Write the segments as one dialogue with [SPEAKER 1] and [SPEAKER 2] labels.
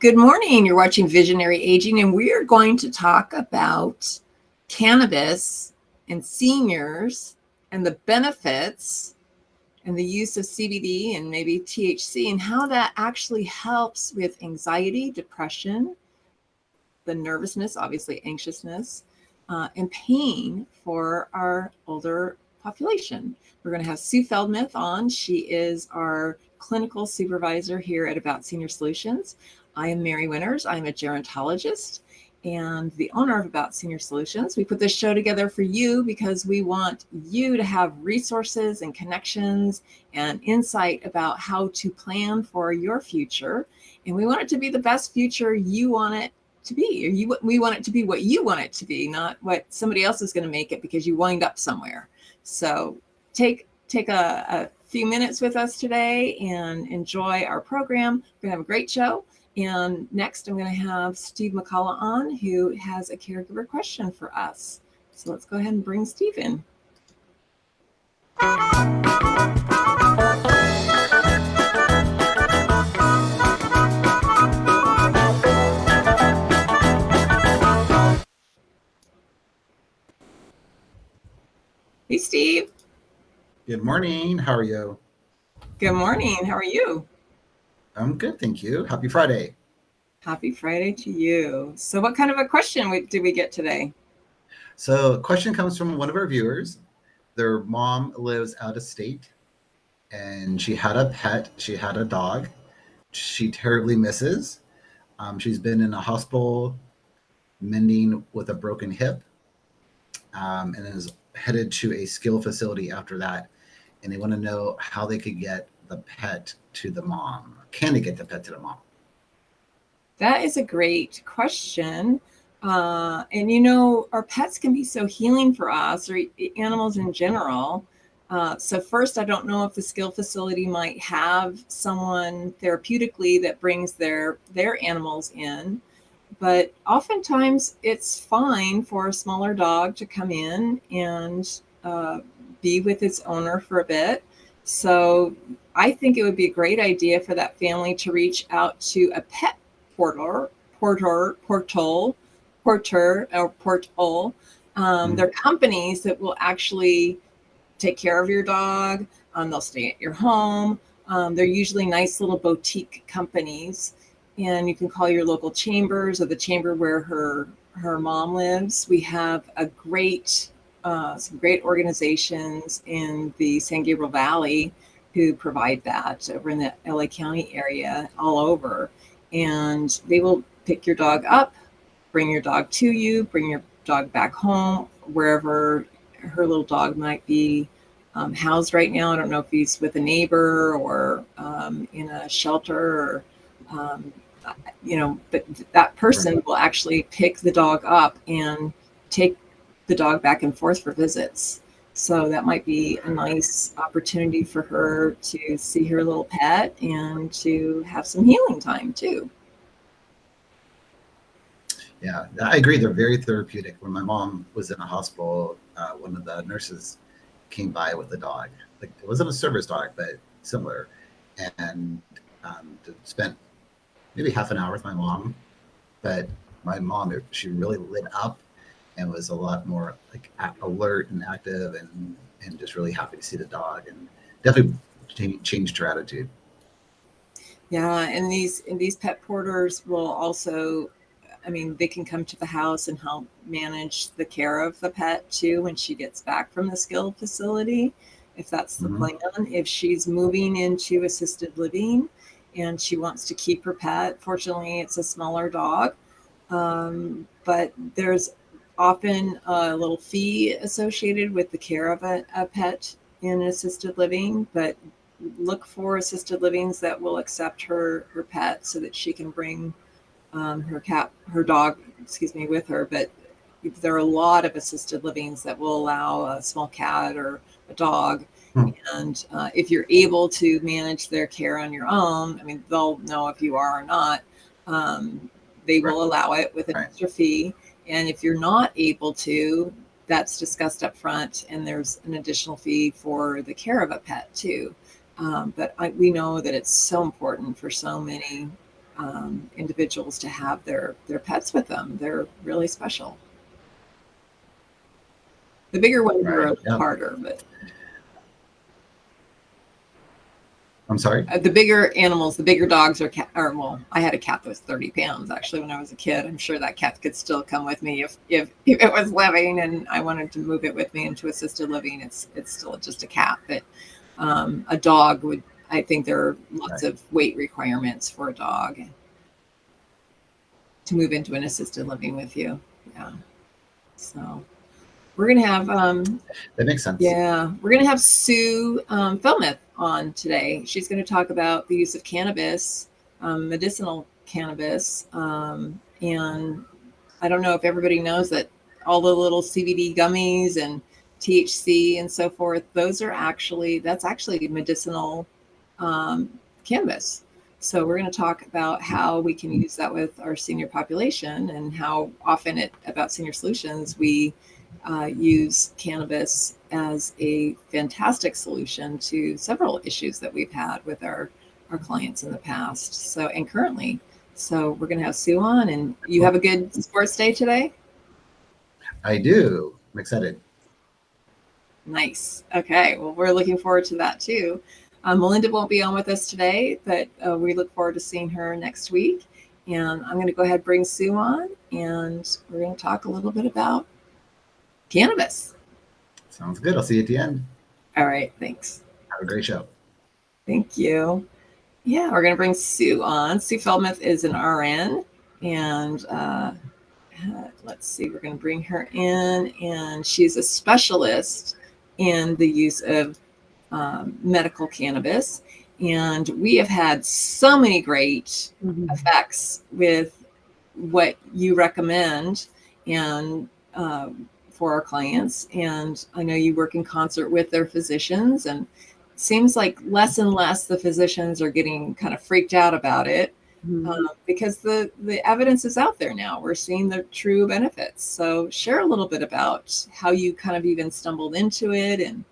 [SPEAKER 1] Good morning. You're watching Visionary Aging, and we are going to talk about cannabis and seniors and the benefits and the use of CBD and maybe THC and how that actually helps with anxiety, depression, the nervousness, obviously anxiousness, and pain for our older population. We're going to have Sue Feldmuth on. She is our clinical supervisor here at About Senior Solutions. I am Mary Winters. I'm a gerontologist and the owner of About Senior Solutions. We put this show together for you because we want you to have resources and connections and insight about how to plan for your future. And we want it to be the best future you want it to be. We want it to be what you want it to be, not what somebody else is going to make it because you wind up somewhere. So take a few minutes with us today and enjoy our program. We're going to have a great show. And next, I'm going to have Steve McCullough on, who has a caregiver question for us. So let's go ahead and bring Steve in. Hey, Steve.
[SPEAKER 2] Good morning. How are you?
[SPEAKER 1] Good morning. How are you?
[SPEAKER 2] I'm good, thank you. Happy Friday.
[SPEAKER 1] Happy Friday to you. So what kind of a question did we get today?
[SPEAKER 2] So a question comes from one of our viewers. Their mom lives out of state, and she had a pet. She had a dog. She terribly misses. She's been in a hospital mending with a broken hip, and is headed to a skill facility after that. And they want to know how they could get the pet to the mom. Can they get the pet to the mom?
[SPEAKER 1] That is a great question. And our pets can be so healing for us, or animals in general. So first, I don't know if the skill facility might have someone therapeutically that brings their animals in, but oftentimes it's fine for a smaller dog to come in and be with its owner for a bit. So I think it would be a great idea for that family to reach out to a pet portal. They're companies that will actually take care of your dog. They'll stay at your home. They're usually nice little boutique companies, and you can call your local chambers or the chamber where her mom lives. We have some great organizations in the San Gabriel Valley who provide that over in the LA County area, all over. And they will pick your dog up, bring your dog to you, bring your dog back home, wherever her little dog might be housed right now. I don't know if he's with a neighbor or in a shelter, or but that person will actually pick the dog up and take the dog back and forth for visits. So that might be a nice opportunity for her to see her little pet and to have some healing time too.
[SPEAKER 2] Yeah, I agree. They're very therapeutic. When my mom was in a hospital, one of the nurses came by with a dog. Like, it wasn't a service dog, but similar, and spent maybe half an hour with my mom. But my mom, she really lit up and was a lot more like alert and active, and just really happy to see the dog, and definitely changed her attitude.
[SPEAKER 1] Yeah, and these pet porters will also, they can come to the house and help manage the care of the pet too when she gets back from the skill facility, if that's the plan. If she's moving into assisted living and she wants to keep her pet, fortunately, it's a smaller dog, but there's often a little fee associated with the care of a pet in assisted living, but look for assisted livings that will accept her pet so that she can bring her dog with her. But there are a lot of assisted livings that will allow a small cat or a dog. And if you're able to manage their care on your own, they'll know if you are or not. They will allow it with an extra fee. And if you're not able to, that's discussed up front, and there's an additional fee for the care of a pet too. But we know that it's so important for so many individuals to have their pets with them. They're really special. The bigger ones are a little harder, but
[SPEAKER 2] I'm sorry.
[SPEAKER 1] The bigger animals, the bigger dogs well, I had a cat that was 30 pounds actually when I was a kid. I'm sure that cat could still come with me if it was living and I wanted to move it with me into assisted living. It's still just a cat, but a dog would. I think there are lots of weight requirements for a dog to move into an assisted living with you. Yeah. So we're going to have
[SPEAKER 2] that makes sense.
[SPEAKER 1] Yeah, we're going to have Sue Felmuth on today. She's going to talk about the use of cannabis, medicinal cannabis, and I don't know if everybody knows that all the little CBD gummies and THC and so forth, that's actually medicinal cannabis. So we're going to talk about how we can use that with our senior population and how often about Senior Solutions we use cannabis as a fantastic solution to several issues that we've had with our clients in the past. And currently. So we're going to have Sue on, and you have a good sports day today?
[SPEAKER 2] I do. I'm excited.
[SPEAKER 1] Nice. Okay. Well, we're looking forward to that too. Melinda won't be on with us today, but we look forward to seeing her next week. And I'm going to go ahead and bring Sue on, and we're going to talk a little bit about cannabis.
[SPEAKER 2] Sounds good. I'll see you at the end.
[SPEAKER 1] All right. Thanks.
[SPEAKER 2] Have a great show.
[SPEAKER 1] Thank you. Yeah, we're going to bring Sue on. Sue Felmuth is an RN, and let's see, we're going to bring her in, and she's a specialist in the use of medical cannabis. And we have had so many great effects with what you recommend and for our clients. And I know you work in concert with their physicians, and it seems like less and less the physicians are getting kind of freaked out about it because the evidence is out there now. We're seeing the true benefits. So share a little bit about how you kind of even stumbled into it and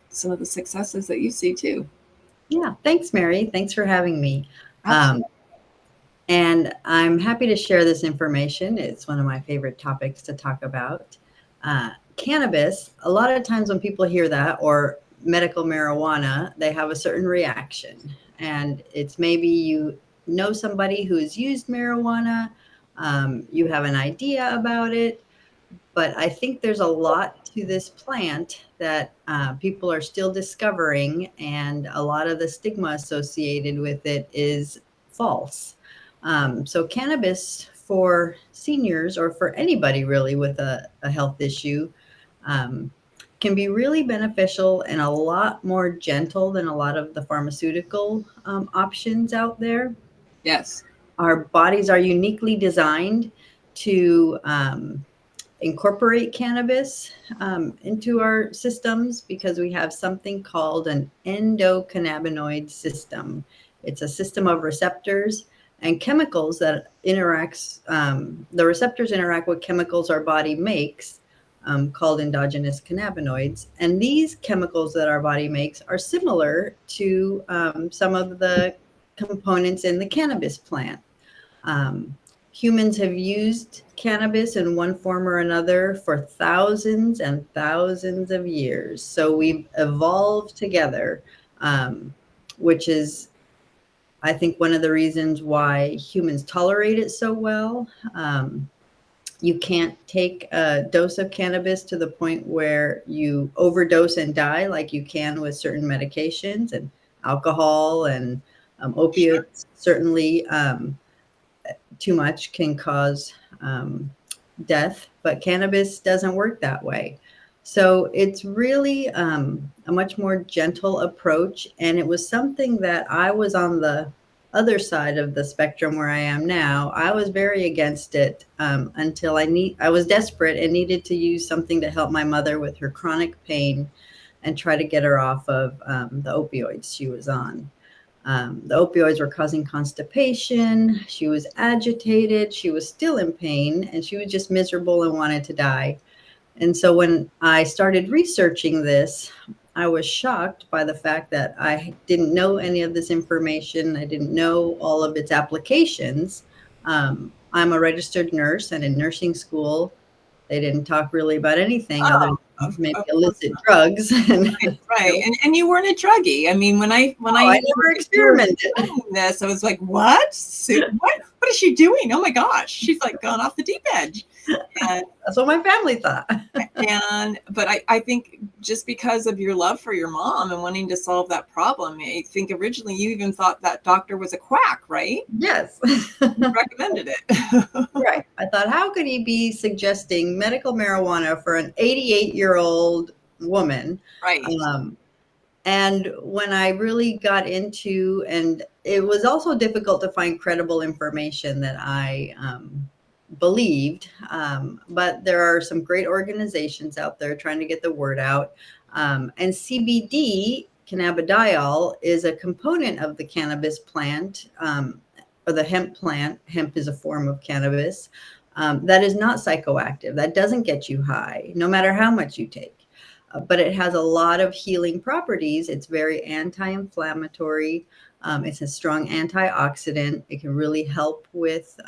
[SPEAKER 1] some of the successes that you see too.
[SPEAKER 3] Yeah, thanks, Mary. Thanks for having me. And I'm happy to share this information. It's one of my favorite topics to talk about. Cannabis, a lot of times when people hear that, or medical marijuana, they have a certain reaction. And it's maybe you know somebody who has used marijuana, you have an idea about it, but I think there's a lot to this plant that people are still discovering, and a lot of the stigma associated with it is false. So cannabis for seniors, or for anybody really with a health issue, can be really beneficial and a lot more gentle than a lot of the pharmaceutical options out there.
[SPEAKER 1] Yes.
[SPEAKER 3] Our bodies are uniquely designed to incorporate cannabis into our systems because we have something called an endocannabinoid system. It's a system of receptors and chemicals that the receptors interact with chemicals our body makes, called endogenous cannabinoids. And these chemicals that our body makes are similar to some of the components in the cannabis plant. Humans have used cannabis in one form or another for thousands and thousands of years. So we've evolved together, which is, I think, one of the reasons why humans tolerate it so well. You can't take a dose of cannabis to the point where you overdose and die like you can with certain medications, and alcohol and opiates. Certainly too much can cause death, but cannabis doesn't work that way. So it's really a much more gentle approach. And it was something that I was on the other side of the spectrum where I am now. I was very against it until I was desperate and needed to use something to help my mother with her chronic pain and try to get her off of the opioids she was on. The opioids were causing constipation. She was agitated. She was still in pain, and she was just miserable and wanted to die. And so when I started researching this, I was shocked by the fact that I didn't know any of this information. I didn't know all of its applications. I'm a registered nurse, and in nursing school, they didn't talk really about anything other
[SPEAKER 1] Oh,
[SPEAKER 3] than maybe
[SPEAKER 1] of course
[SPEAKER 3] illicit drugs. And,
[SPEAKER 1] right. And you weren't a druggie. I mean, when I
[SPEAKER 3] I never
[SPEAKER 1] you were
[SPEAKER 3] experimented.
[SPEAKER 1] doing this, I was like, what? What is she doing? Oh my gosh, she's like gone off the deep edge. And
[SPEAKER 3] That's what my family thought.
[SPEAKER 1] but I think just because of your love for your mom and wanting to solve that problem, I think originally you even thought that doctor was a quack, right?
[SPEAKER 3] Yes.
[SPEAKER 1] You recommended it.
[SPEAKER 3] Right. I thought, how could he be suggesting medical marijuana for an 88-year-old woman?
[SPEAKER 1] Right.
[SPEAKER 3] And when I really got into, and it was also difficult to find credible information that I believed, but there are some great organizations out there trying to get the word out. And CBD, cannabidiol, is a component of the cannabis plant, or the hemp plant. Hemp is a form of cannabis that is not psychoactive. That doesn't get you high, no matter how much you take. But it has a lot of healing properties. It's very anti-inflammatory. It's a strong antioxidant. It can really help with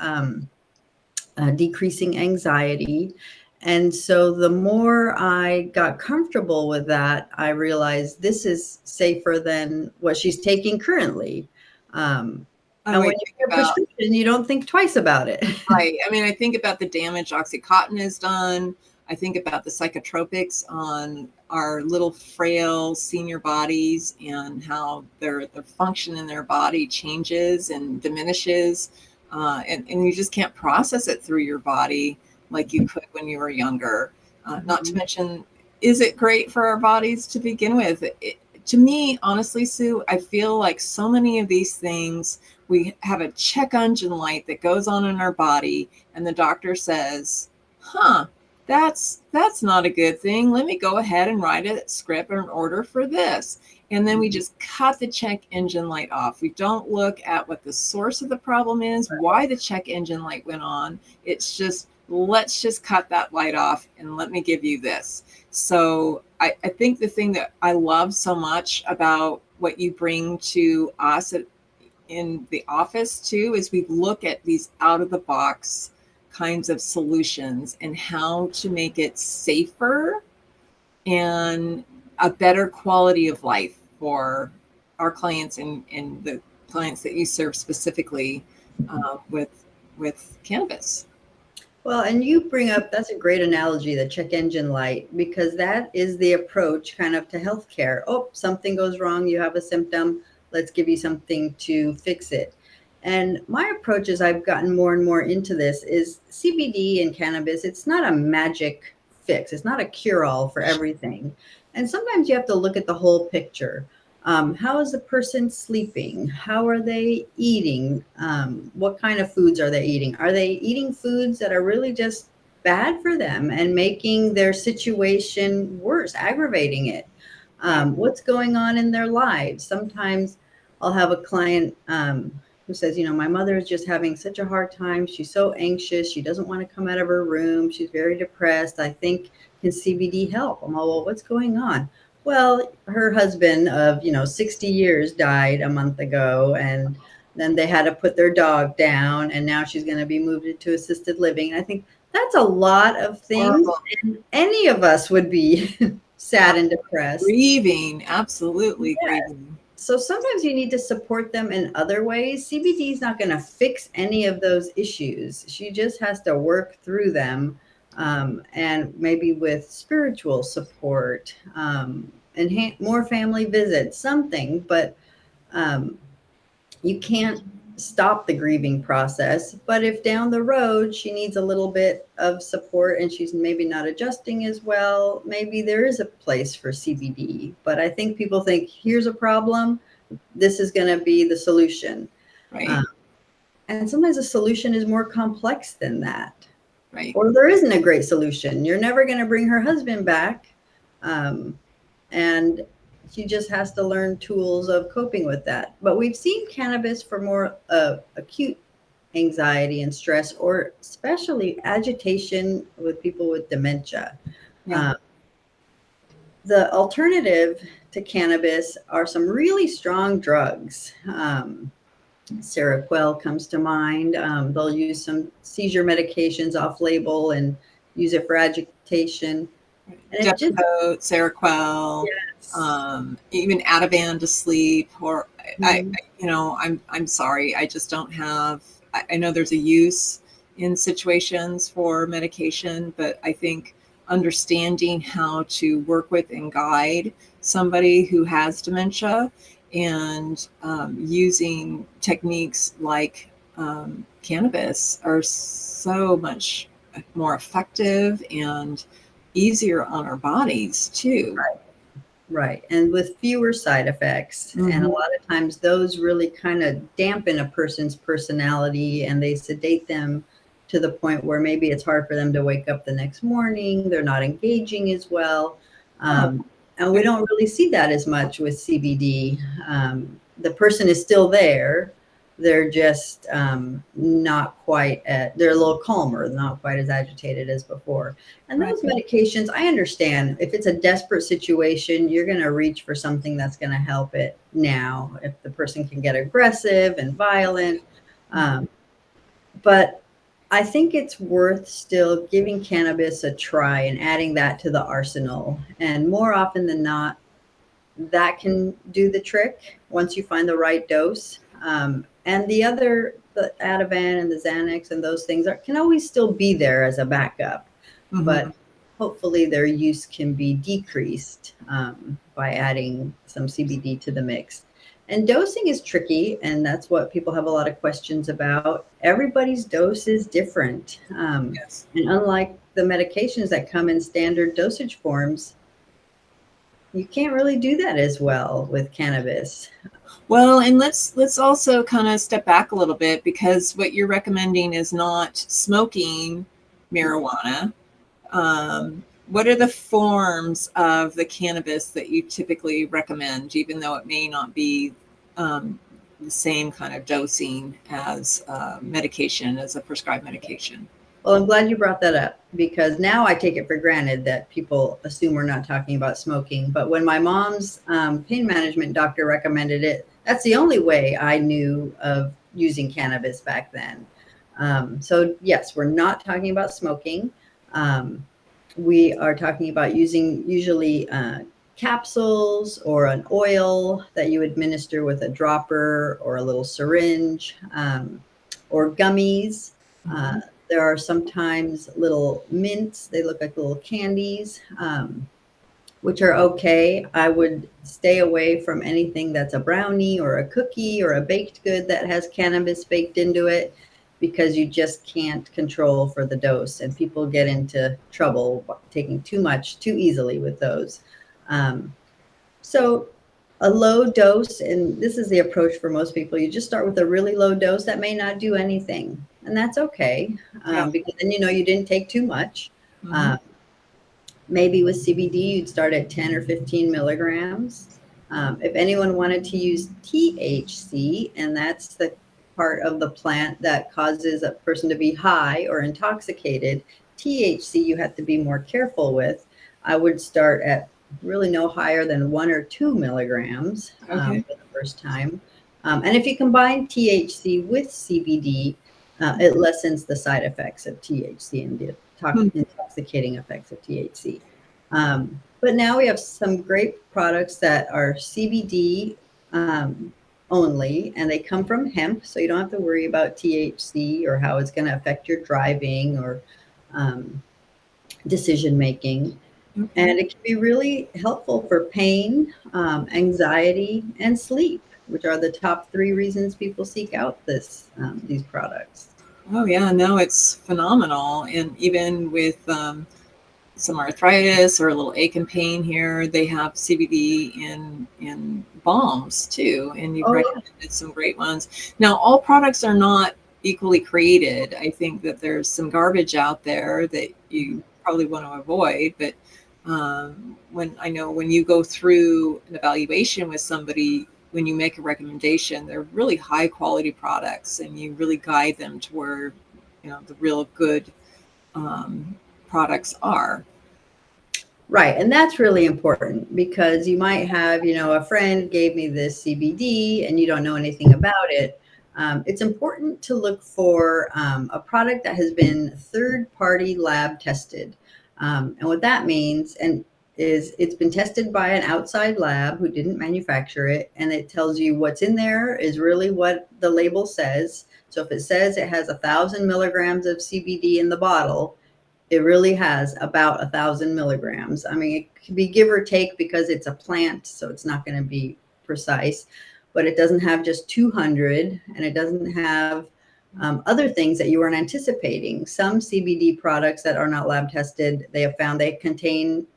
[SPEAKER 3] decreasing anxiety. And so the more I got comfortable with that, I realized this is safer than what she's taking currently. And when you get a prescription, you don't think twice about it.
[SPEAKER 1] Right. I mean, I think about the damage Oxycontin has done. I think about the psychotropics on our little frail senior bodies and how their function in their body changes and diminishes. And you just can't process it through your body like you could when you were younger. Not to mention, is it great for our bodies to begin with? To me, honestly, Sue, I feel like so many of these things, we have a check engine light that goes on in our body, and the doctor says, that's not a good thing. Let me go ahead and write a script or an order for this. And then we just cut the check engine light off. We don't look at what the source of the problem is, why the check engine light went on. It's just, let's just cut that light off and let me give you this. So I think the thing that I love so much about what you bring to us in the office too is we look at these out of the box kinds of solutions and how to make it safer and a better quality of life for our clients and the clients that you serve specifically with cannabis.
[SPEAKER 3] Well, and you bring up, that's a great analogy, the check engine light, because that is the approach kind of to healthcare. Oh, something goes wrong, you have a symptom, let's give you something to fix it. And my approach, as I've gotten more and more into this, is CBD and cannabis, it's not a magic fix. It's not a cure-all for everything. And sometimes you have to look at the whole picture. How is the person sleeping? How are they eating? What kind of foods are they eating? Are they eating foods that are really just bad for them and making their situation worse, aggravating it? What's going on in their lives? Sometimes I'll have a client who says, my mother is just having such a hard time. She's so anxious. She doesn't want to come out of her room. She's very depressed. I think, can CBD help? I'm all, well, what's going on? Well, her husband of, 60 years died a month ago, and then they had to put their dog down, and now she's going to be moved into assisted living. And I think that's a lot of things. And any of us would be sad and depressed.
[SPEAKER 1] Grieving, absolutely grieving.
[SPEAKER 3] So sometimes you need to support them in other ways. CBD is not going to fix any of those issues. She just has to work through them, and maybe with spiritual support, and more family visits, something. But you can't stop the grieving process. But if down the road she needs a little bit of support and she's maybe not adjusting as well, maybe there is a place for CBD. But I think people think, here's a problem, this is going to be the solution.
[SPEAKER 1] Right.
[SPEAKER 3] And sometimes the solution is more complex than that.
[SPEAKER 1] Right.
[SPEAKER 3] Or there isn't a great solution. You're never going to bring her husband back. And she just has to learn tools of coping with that. But we've seen cannabis for more acute anxiety and stress, or especially agitation with people with dementia.
[SPEAKER 1] Yeah.
[SPEAKER 3] the alternative to cannabis are some really strong drugs. Seroquel comes to mind. They'll use some seizure medications off label and use it for agitation. And it just,
[SPEAKER 1] Depakote, Seroquel,
[SPEAKER 3] yes.
[SPEAKER 1] even Ativan to sleep. Or
[SPEAKER 3] Mhm.
[SPEAKER 1] I'm sorry, I just don't have. I know there's a use in situations for medication, but I think understanding how to work with and guide somebody who has dementia and using techniques like cannabis are so much more effective and easier on our bodies too.
[SPEAKER 3] Right. And with fewer side effects. And a
[SPEAKER 1] Mm-hmm.
[SPEAKER 3] lot of times those really kind of dampen a person's personality and they sedate them to the point where maybe it's hard for them to wake up the next morning. They're not engaging as well.
[SPEAKER 1] Oh,
[SPEAKER 3] And we don't really see that as much with CBD. The person is still there. They're just not quite they're a little calmer, not quite as agitated as before. And
[SPEAKER 1] right.
[SPEAKER 3] those medications, I understand if it's a desperate situation, you're going to reach for something that's going to help it now. If the person can get aggressive and violent. But I think it's worth still giving cannabis a try and adding that to the arsenal. And more often than not, that can do the trick once you find the right dose. And the Ativan and the Xanax and those things can always still be there as a backup,
[SPEAKER 1] Mm-hmm.
[SPEAKER 3] but hopefully their use can be decreased by adding some CBD to the mix. And dosing is tricky, and that's what people have a lot of questions about. Everybody's dose is different.
[SPEAKER 1] Yes.
[SPEAKER 3] And unlike the medications that come in standard dosage forms, you can't really do that as well with cannabis.
[SPEAKER 1] Well, and let's also kind of step back a little bit, because what you're recommending is not smoking marijuana. What are the forms of the cannabis that you typically recommend, even though it may not be the same kind of dosing as medication, as a prescribed medication?
[SPEAKER 3] Well, I'm glad you brought that up because now I take it for granted that people assume we're not talking about smoking. But when my mom's pain management doctor recommended it, that's the only way I knew of using cannabis back then. So, yes, we're not talking about smoking. Um, we are talking about using usually capsules or an oil that you administer with a dropper or a little syringe, or gummies. Uh, there are sometimes little mints. They look like little candies, which are okay. I would stay away from anything that's a brownie or a cookie or a baked good that has cannabis baked into it, because you just can't control for the dose. And people get into trouble taking too much too easily with those. So a low dose, and this is the approach for most people, you just start with a really low dose that may not do anything. And that's okay,
[SPEAKER 1] Yeah.
[SPEAKER 3] because then you know you didn't take too much.
[SPEAKER 1] Mm-hmm.
[SPEAKER 3] Maybe with CBD, you'd start at 10 or 15 milligrams. If anyone wanted to use THC, and that's the part of the plant that causes a person to be high or intoxicated, THC you have to be more careful with. I would start at really no higher than 1 or 2 milligrams
[SPEAKER 1] Okay.
[SPEAKER 3] for the first time. And if you combine THC with CBD, it lessens the side effects of THC and the intoxicating effects of THC. But now we have some great products that are CBD only, and they come from hemp, so you don't have to worry about THC or how it's going to affect your driving or decision making.
[SPEAKER 1] Okay.
[SPEAKER 3] And it can be really helpful for pain, anxiety, and sleep, which are the top 3 reasons people seek out these products.
[SPEAKER 1] Oh yeah, no, it's phenomenal. And even with some arthritis or a little ache and pain here, they have CBD in balms too, and you've
[SPEAKER 3] Oh, yeah.
[SPEAKER 1] recommended some great ones. Now, all products are not equally created. I think that there's some garbage out there that you probably want to avoid, but when you go through an evaluation with somebody, when you make a recommendation, they're really high quality products, and you really guide them to where the real good um, products are.
[SPEAKER 3] Right. And that's really important because you might have, a friend gave me this CBD and you don't know anything about it. It's important to look for a product that has been third-party lab tested. And what that means is it's been tested by an outside lab who didn't manufacture it, and it tells you what's in there is really what the label says. So if it says it has 1,000 milligrams of CBD in the bottle, it really has about 1,000 milligrams. I mean, it could be give or take because it's a plant, so it's not going to be precise, but it doesn't have just 200, and it doesn't have other things that you weren't anticipating. Some CBD products that are not lab tested, they have found they contain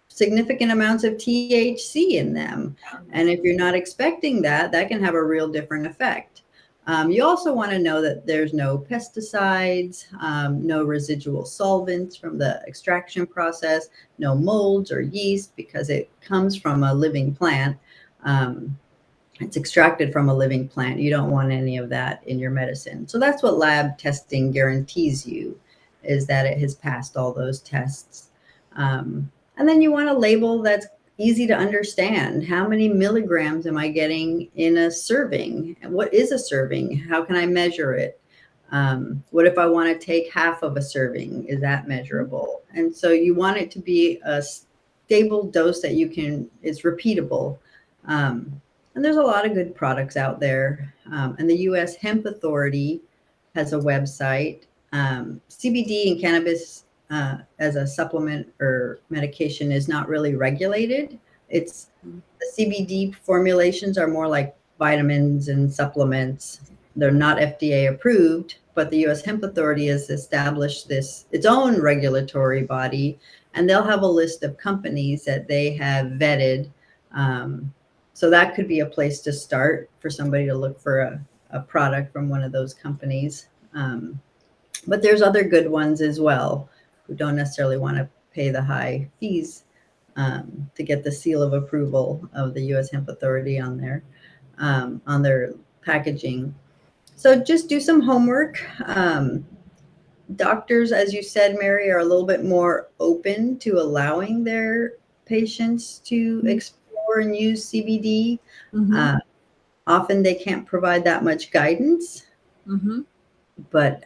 [SPEAKER 3] significant amounts of THC in them. And if you're not expecting that, that can have a real different effect. You also want to know that there's no pesticides, no residual solvents from the extraction process, no molds or yeast because it comes from a living plant. It's extracted from a living plant. You don't want any of that in your medicine. So that's what lab testing guarantees you, is that it has passed all those tests. And then you want a label that's easy to understand. How many milligrams am I getting in a serving? What is a serving? How can I measure it? What if I want to take half of a serving? Is that measurable? And so you want it to be a stable dose that is repeatable. And there's a lot of good products out there. And the U.S. Hemp Authority has a website. CBD and cannabis as a supplement or medication is not really regulated. The CBD formulations are more like vitamins and supplements. They're not FDA approved, but the U.S. Hemp Authority has established its own regulatory body, and they'll have a list of companies that they have vetted. So that could be a place to start for somebody to look for a product from one of those companies. But there's other good ones as well who don't necessarily want to pay the high fees to get the seal of approval of the U.S. Hemp Authority on their packaging. So just do some homework. Doctors, as you said, Mary, are a little bit more open to allowing their patients to explore and use CBD.
[SPEAKER 1] Mm-hmm.
[SPEAKER 3] Often they can't provide that much guidance, but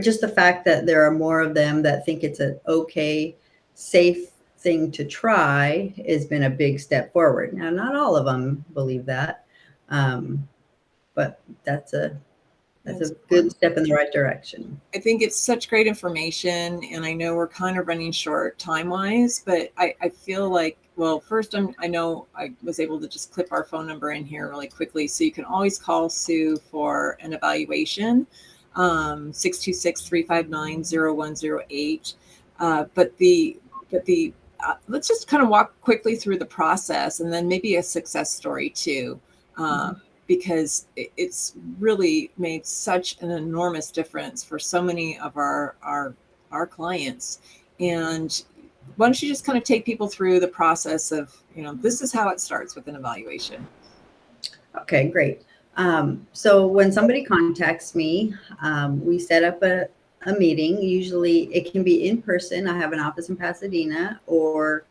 [SPEAKER 3] just the fact that there are more of them that think it's an okay, safe thing to try has been a big step forward. Now, not all of them believe that, but that's a good step in the right direction.
[SPEAKER 1] I think it's such great information, and I know we're kind of running short time-wise, but I feel like, well, first, I know I was able to just clip our phone number in here really quickly, so you can always call Sue for an evaluation, 626-359-0108. But let's just kind of walk quickly through the process, and then maybe a success story too. Because it's really made such an enormous difference for so many of our clients. And why don't you just kind of take people through the process of, this is how it starts with an evaluation.
[SPEAKER 3] Okay, great. So when somebody contacts me, we set up a meeting. Usually it can be in person. I have an office in Pasadena, or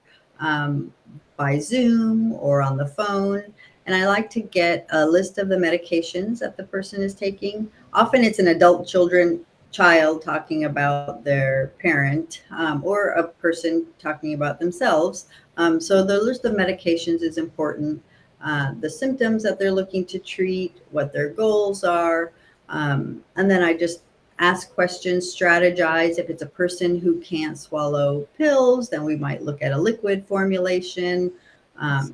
[SPEAKER 3] by Zoom or on the phone. And I like to get a list of the medications that the person is taking. Often it's an adult child talking about their parent, or a person talking about themselves. So the list of medications is important. The symptoms that they're looking to treat, what their goals are. And then I just ask questions, strategize. If it's a person who can't swallow pills, then we might look at a liquid formulation.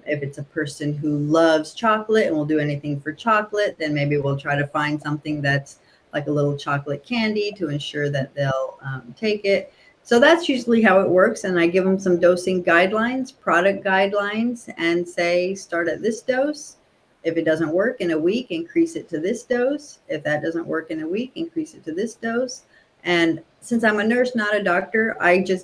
[SPEAKER 3] If it's a person who loves chocolate and will do anything for chocolate, then maybe we'll try to find something that's like a little chocolate candy to ensure that they'll take it. So that's usually how it works. And I give them some dosing guidelines, product guidelines, and say, start at this dose. If it doesn't work in a week, increase it to this dose. If that doesn't work in a week, increase it to this dose. And since I'm a nurse, not a doctor,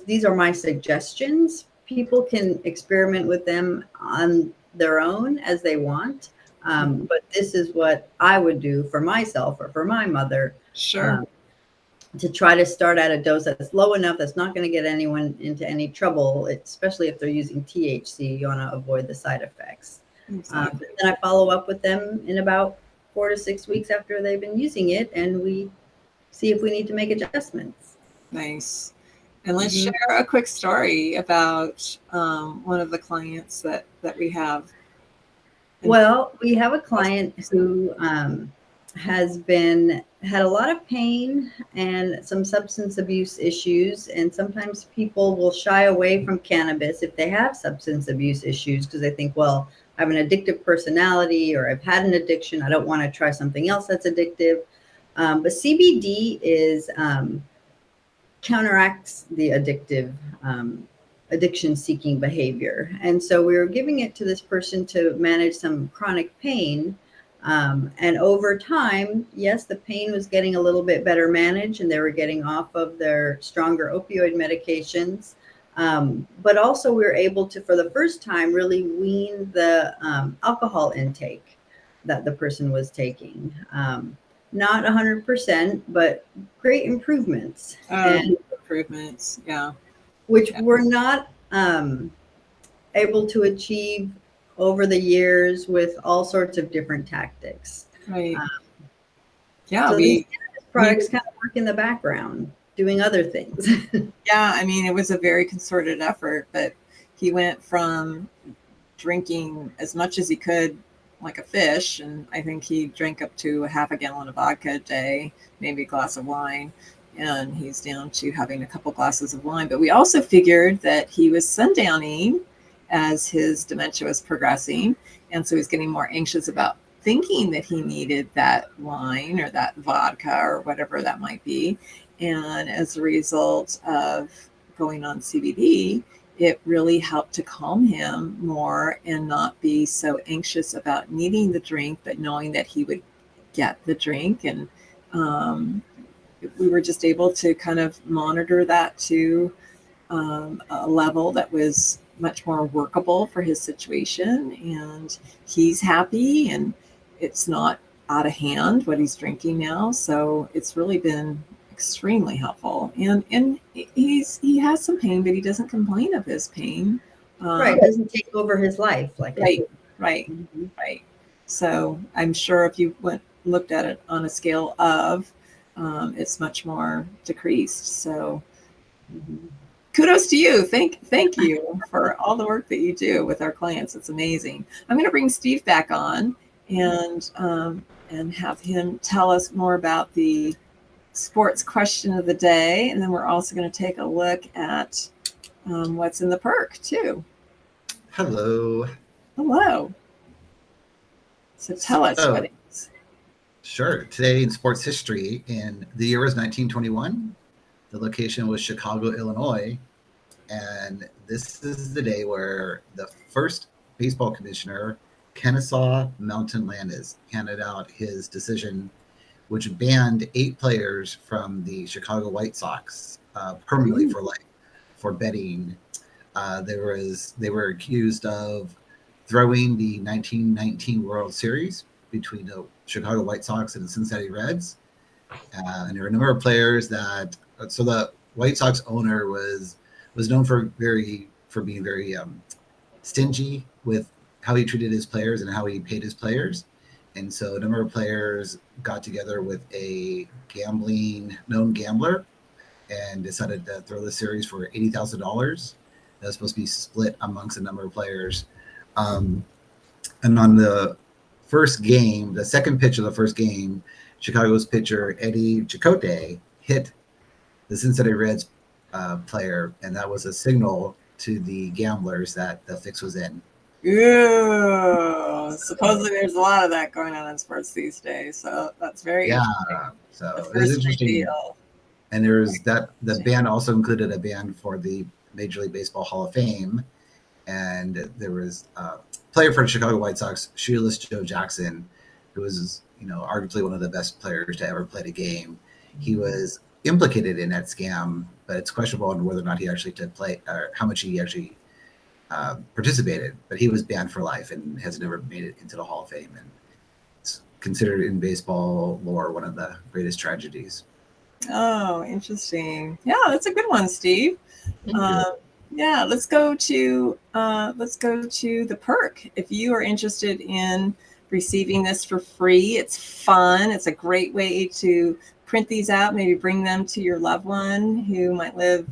[SPEAKER 3] these are my suggestions. People can experiment with them on their own as they want. But this is what I would do for myself or for my mother.
[SPEAKER 1] Sure.
[SPEAKER 3] to try to start at a dose that's low enough that's not going to get anyone into any trouble, especially if they're using THC. You want to avoid the side effects.
[SPEAKER 1] Exactly.
[SPEAKER 3] Then I follow up with them in about 4 to 6 weeks after they've been using it, and we see if we need to make adjustments.
[SPEAKER 1] Nice. And let's share a quick story about one of the clients that we have.
[SPEAKER 3] Well, we have a client who has had a lot of pain and some substance abuse issues. And sometimes people will shy away from cannabis if they have substance abuse issues because they think, well, I have an addictive personality or I've had an addiction. I don't want to try something else that's addictive. But CBD counteracts the addictive addiction-seeking behavior. And so we were giving it to this person to manage some chronic pain. And over time, yes, the pain was getting a little bit better managed and they were getting off of their stronger opioid medications. But also we were able to, for the first time, really wean the alcohol intake that the person was taking. Not 100%, but great improvements.
[SPEAKER 1] Improvements, yeah.
[SPEAKER 3] Which we're not able to achieve over the years with all sorts of different tactics.
[SPEAKER 1] Right.
[SPEAKER 3] So these products kind of work in the background, doing other things.
[SPEAKER 1] Yeah, I mean, it was a very concerted effort, but he went from drinking as much as he could, like a fish, and I think he drank up to half a gallon of vodka a day, maybe a glass of wine, and he's down to having a couple glasses of wine. But we also figured that he was sundowning as his dementia was progressing, and so he's getting more anxious about thinking that he needed that wine or that vodka or whatever that might be. And as a result of going on CBD, it really helped to calm him more and not be so anxious about needing the drink, but knowing that he would get the drink. And we were just able to kind of monitor that to a level that was much more workable for his situation. And he's happy and it's not out of hand what he's drinking now. So it's really been extremely helpful. And he has some pain, but he doesn't complain of his pain.
[SPEAKER 3] Right. It doesn't take over his life.
[SPEAKER 1] Right. So I'm sure if you looked at it on a scale of, it's much more decreased. So kudos to you. Thank you for all the work that you do with our clients. It's amazing. I'm going to bring Steve back on and have him tell us more about the sports question of the day. And then we're also going to take a look at what's in the perk too.
[SPEAKER 2] Hello.
[SPEAKER 1] So tell us what it is.
[SPEAKER 2] Sure. Today in sports history, the year was 1921. The location was Chicago, Illinois. And this is the day where the first baseball commissioner, Kennesaw Mountain Landis, handed out his decision, which banned 8 players from the Chicago White Sox permanently for life for betting. They were accused of throwing the 1919 World Series between the Chicago White Sox and the Cincinnati Reds. And there were a number of players that. So the White Sox owner was known for being very stingy with how he treated his players and how he paid his players. And so a number of players got together with a known gambler and decided to throw the series for $80,000. That was supposed to be split amongst a number of players. And on the first game, the second pitch of the first game, Chicago's pitcher, Eddie Chicote, hit the Cincinnati Reds player, and that was a signal to the gamblers that the fix was in.
[SPEAKER 1] Ew. Supposedly there's a lot of that going on in sports these days, so that's very interesting.
[SPEAKER 2] So it was interesting. Deal. And there was the ban also included a ban for the Major League Baseball Hall of Fame, and there was a player for the Chicago White Sox, Shoeless Joe Jackson, who was arguably one of the best players to ever play the game. He was implicated in that scam, but it's questionable on whether or not he actually took play or how much he actually participated. But he was banned for life and has never made it into the Hall of Fame, and it's considered in baseball lore one of the greatest tragedies.
[SPEAKER 1] Oh, interesting. Yeah, that's a good one, Steve.
[SPEAKER 2] Thank you.
[SPEAKER 1] Yeah, let's go to the perk. If you are interested in receiving this for free, it's fun. It's a great way to print these out, maybe bring them to your loved one who might live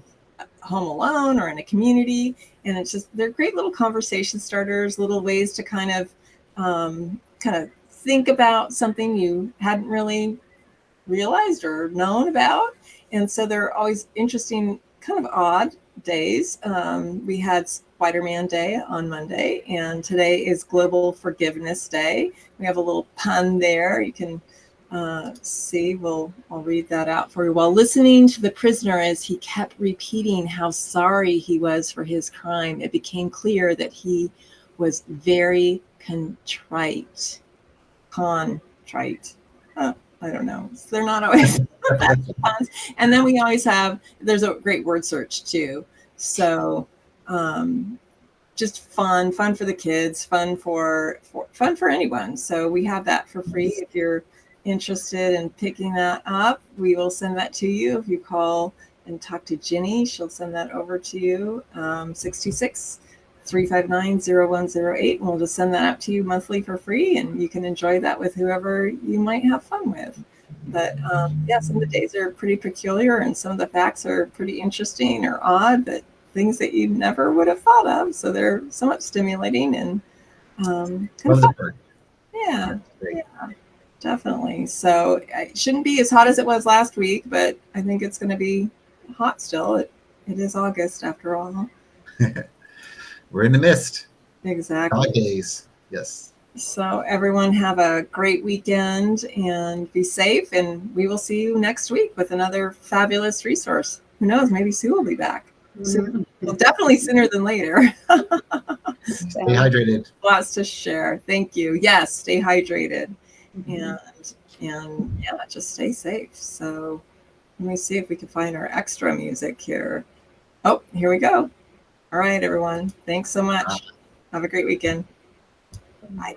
[SPEAKER 1] home alone or in a community. And it's just, they're great little conversation starters, little ways to kind of think about something you hadn't really realized or known about. And so they're always interesting, kind of odd days. We had Spider-Man Day on Monday, and today is Global Forgiveness Day. We have a little pun there. You can see, I'll read that out for you. While listening to the prisoner as he kept repeating how sorry he was for his crime, it became clear that he was very contrite. Contrite. I don't know. They're not always the best puns. And then we always have, there's a great word search too. So just fun for the kids, fun for anyone. So we have that for free. If you're interested in picking that up, we will send that to you. If you call and talk to Ginny, she'll send that over to you. 626-359-0108, and we'll just send that out to you monthly for free, and you can enjoy that with whoever you might have fun with. But yeah, some of the days are pretty peculiar, and some of the facts are pretty interesting or odd, but things that you never would have thought of. So they're somewhat stimulating and kind of fun. Yeah, definitely. So it shouldn't be as hot as it was last week, but I think it's going to be hot still. It is August after all.
[SPEAKER 2] We're in the mist.
[SPEAKER 1] Exactly.
[SPEAKER 2] Holidays. Yes.
[SPEAKER 1] So everyone have a great weekend and be safe. And we will see you next week with another fabulous resource. Who knows? Maybe Sue will be back. Soon. Well, definitely sooner than later.
[SPEAKER 2] Stay hydrated.
[SPEAKER 1] Lots to share. Thank you. Yes, stay hydrated. And yeah, just stay safe. So let me see if we can find our extra music here. Oh, here we go. All right, everyone. Thanks so much. Have a great weekend. Bye.